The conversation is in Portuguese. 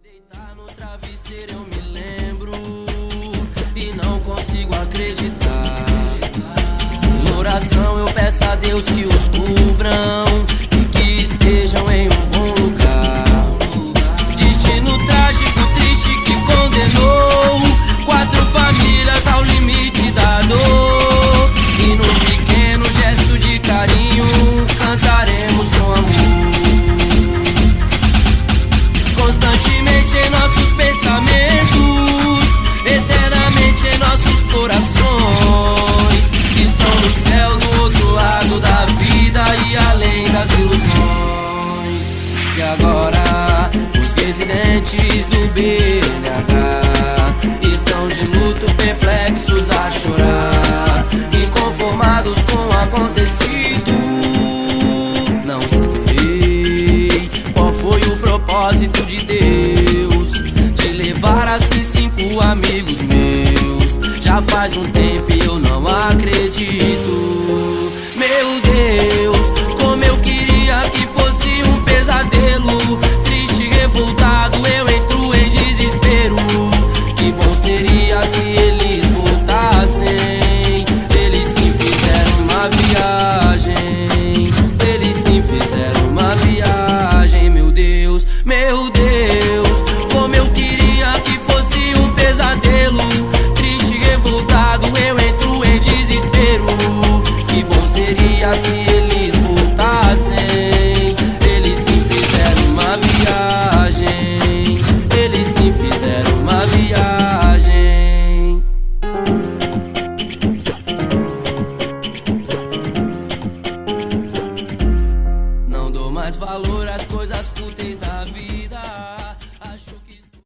Deitar no travesseiro eu me lembro e não consigo acreditar. Em oração eu peço a Deus que os cubram e que estejam em um bom lugar. Destino trágico, triste que condenou 4 famílias ao limite da dor. E num pequeno gesto de carinho cantaremos com amor. Constantemente em nossos pensamentos, eternamente em nossos corações, estão no céu do outro lado da vida e além das ilusões. E agora os residentes do BNH estão de luto, perplexos a chorar, inconformados com o acontecido. Não sei qual foi o propósito de Deus de levar assim 5 amigos meus. Já faz um tempo e eu não acredito. Meu Deus, como eu queria que fosse um pesadelo. Triste e revoltado eu entro em desespero. Que bom seria se eles voltassem. Eles sim fizeram uma viagem. Eles sim fizeram uma viagem. Meu Deus, como eu queria que fosse um pesadelo. Triste e revoltado eu entro em desespero. Que bom seria se eles voltassem. Eles sim fizeram uma viagem. Eles sim fizeram uma viagem. Não dou mais valor às coisas fúteis da vida.